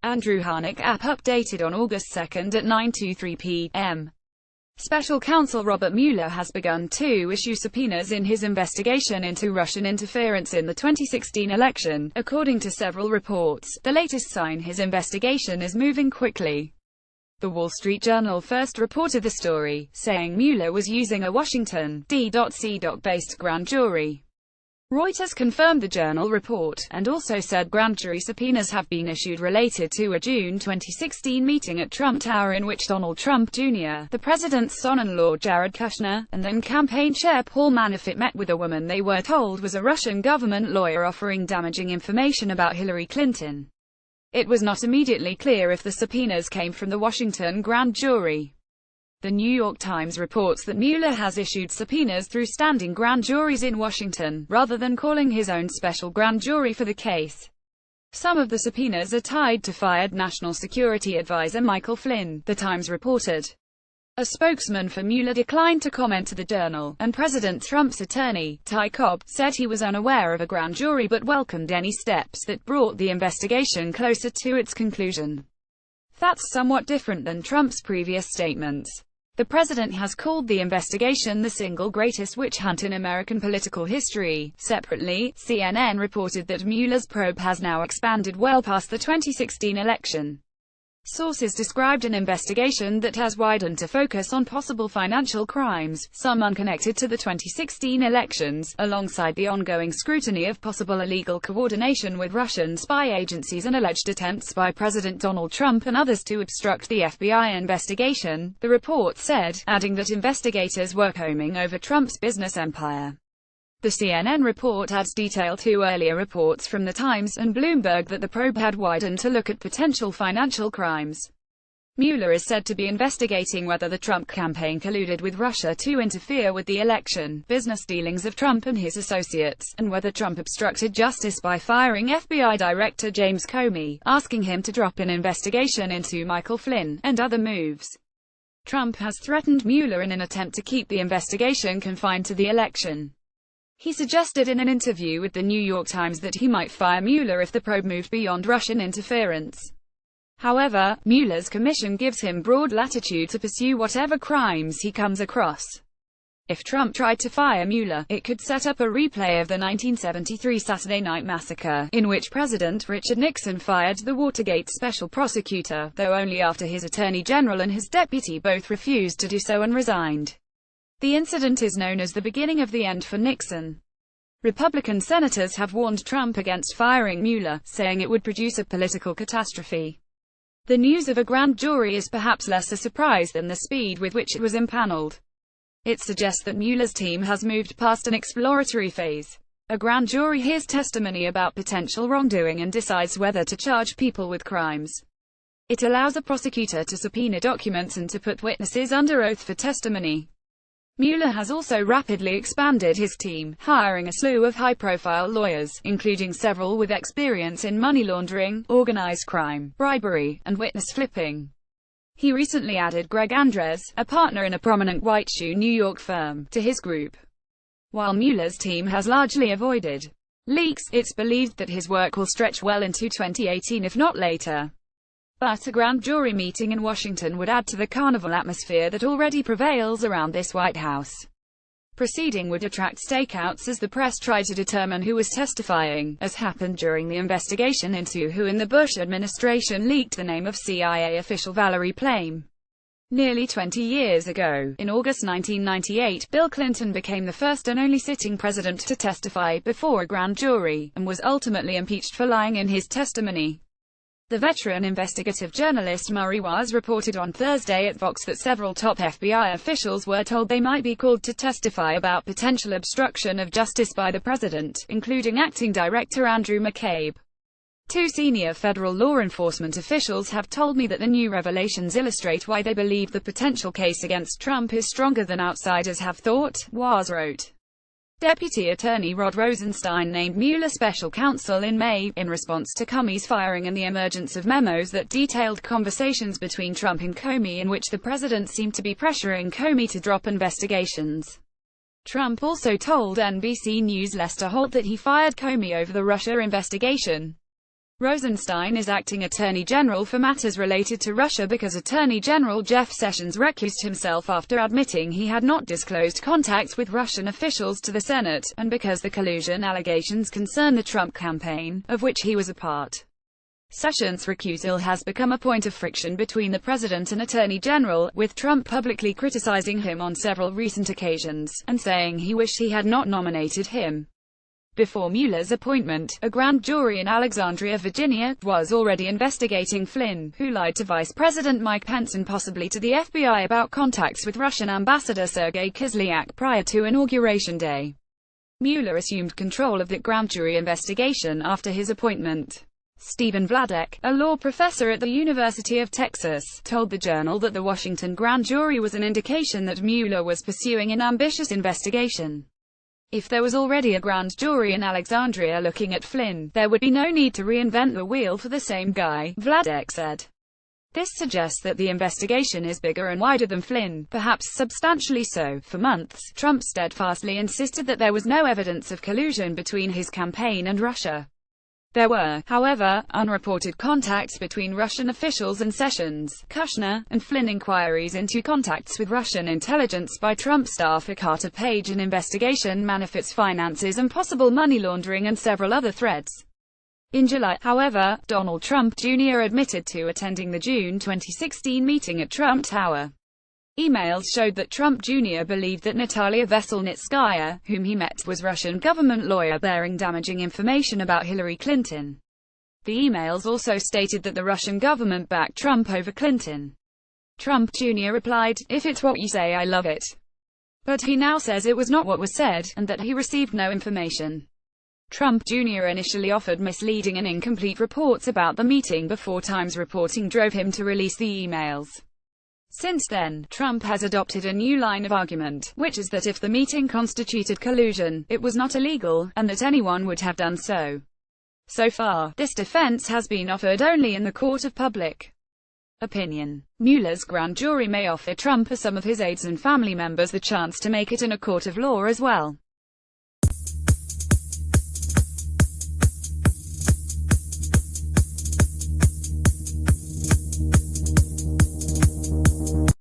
Andrew Harnack app updated on August 2 at 9:23 p.m. Special counsel Robert Mueller has begun to issue subpoenas in his investigation into Russian interference in the 2016 election, according to several reports, the latest sign his investigation is moving quickly. The Wall Street Journal first reported the story, saying Mueller was using a Washington, D.C. based grand jury. Reuters confirmed the Journal report, and also said grand jury subpoenas have been issued related to a June 2016 meeting at Trump Tower in which Donald Trump Jr., the president's son-in-law Jared Kushner, and then campaign chair Paul Manafort met with a woman they were told was a Russian government lawyer offering damaging information about Hillary Clinton. It was not immediately clear if the subpoenas came from the Washington grand jury. The New York Times reports that Mueller has issued subpoenas through standing grand juries in Washington, rather than calling his own special grand jury for the case. Some of the subpoenas are tied to fired National Security Advisor Michael Flynn, the Times reported. A spokesman for Mueller declined to comment to the Journal, and President Trump's attorney, Ty Cobb, said he was unaware of a grand jury but welcomed any steps that brought the investigation closer to its conclusion. That's somewhat different than Trump's previous statements. The president has called the investigation the single greatest witch hunt in American political history. Separately, CNN reported that Mueller's probe has now expanded well past the 2016 election. Sources described an investigation that has widened to focus on possible financial crimes, some unconnected to the 2016 elections, alongside the ongoing scrutiny of possible illegal coordination with Russian spy agencies and alleged attempts by President Donald Trump and others to obstruct the FBI investigation, the report said, adding that investigators were combing over Trump's business empire. The CNN report adds detail to earlier reports from The Times and Bloomberg that the probe had widened to look at potential financial crimes. Mueller is said to be investigating whether the Trump campaign colluded with Russia to interfere with the election, business dealings of Trump and his associates, and whether Trump obstructed justice by firing FBI Director James Comey, asking him to drop an investigation into Michael Flynn, and other moves. Trump has threatened Mueller in an attempt to keep the investigation confined to the election. He suggested in an interview with the New York Times that he might fire Mueller if the probe moved beyond Russian interference. However, Mueller's commission gives him broad latitude to pursue whatever crimes he comes across. If Trump tried to fire Mueller, it could set up a replay of the 1973 Saturday Night Massacre, in which President Richard Nixon fired the Watergate special prosecutor, though only after his attorney general and his deputy both refused to do so and resigned. The incident is known as the beginning of the end for Nixon. Republican senators have warned Trump against firing Mueller, saying it would produce a political catastrophe. The news of a grand jury is perhaps less a surprise than the speed with which it was impaneled. It suggests that Mueller's team has moved past an exploratory phase. A grand jury hears testimony about potential wrongdoing and decides whether to charge people with crimes. It allows a prosecutor to subpoena documents and to put witnesses under oath for testimony. Mueller has also rapidly expanded his team, hiring a slew of high-profile lawyers, including several with experience in money laundering, organized crime, bribery, and witness flipping. He recently added Greg Andres, a partner in a prominent white shoe New York firm, to his group. While Mueller's team has largely avoided leaks, it's believed that his work will stretch well into 2018 if not later. But a grand jury meeting in Washington would add to the carnival atmosphere that already prevails around this White House. Proceeding would attract stakeouts as the press tried to determine who was testifying, as happened during the investigation into who in the Bush administration leaked the name of CIA official Valerie Plame. Nearly 20 years ago, in August 1998, Bill Clinton became the first and only sitting president to testify before a grand jury, and was ultimately impeached for lying in his testimony. The veteran investigative journalist Murray Waas reported on Thursday at Vox that several top FBI officials were told they might be called to testify about potential obstruction of justice by the president, including acting director Andrew McCabe. Two senior federal law enforcement officials have told me that the new revelations illustrate why they believe the potential case against Trump is stronger than outsiders have thought, Waas wrote. Deputy Attorney Rod Rosenstein named Mueller special counsel in May, in response to Comey's firing and the emergence of memos that detailed conversations between Trump and Comey in which the president seemed to be pressuring Comey to drop investigations. Trump also told NBC News' Lester Holt that he fired Comey over the Russia investigation. Rosenstein is acting Attorney General for matters related to Russia because Attorney General Jeff Sessions recused himself after admitting he had not disclosed contacts with Russian officials to the Senate, and because the collusion allegations concern the Trump campaign, of which he was a part. Sessions' recusal has become a point of friction between the president and attorney general, with Trump publicly criticizing him on several recent occasions, and saying he wished he had not nominated him. Before Mueller's appointment, a grand jury in Alexandria, Virginia, was already investigating Flynn, who lied to Vice President Mike Pence and possibly to the FBI about contacts with Russian Ambassador Sergei Kislyak prior to Inauguration Day. Mueller assumed control of the grand jury investigation after his appointment. Stephen Vladek, a law professor at the University of Texas, told the Journal that the Washington grand jury was an indication that Mueller was pursuing an ambitious investigation. If there was already a grand jury in Alexandria looking at Flynn, there would be no need to reinvent the wheel for the same guy, Vladek said. This suggests that the investigation is bigger and wider than Flynn, perhaps substantially so. For months, Trump steadfastly insisted that there was no evidence of collusion between his campaign and Russia. There were, however, unreported contacts between Russian officials and Sessions, Kushner, and Flynn. Inquiries into contacts with Russian intelligence by Trump staffer Carter Page, an investigation Manafort's finances and possible money laundering, and several other threads. In July, however, Donald Trump Jr. admitted to attending the June 2016 meeting at Trump Tower. Emails showed that Trump Jr. believed that Natalia Veselnitskaya, whom he met, was Russian government lawyer bearing damaging information about Hillary Clinton. The emails also stated that the Russian government backed Trump over Clinton. Trump Jr. replied, "If it's what you say, I love it." But he now says it was not what was said, and that he received no information. Trump Jr. initially offered misleading and incomplete reports about the meeting before Times reporting drove him to release the emails. Since then, Trump has adopted a new line of argument, which is that if the meeting constituted collusion, it was not illegal, and that anyone would have done so. So far, this defense has been offered only in the court of public opinion. Mueller's grand jury may offer Trump or some of his aides and family members the chance to make it in a court of law as well.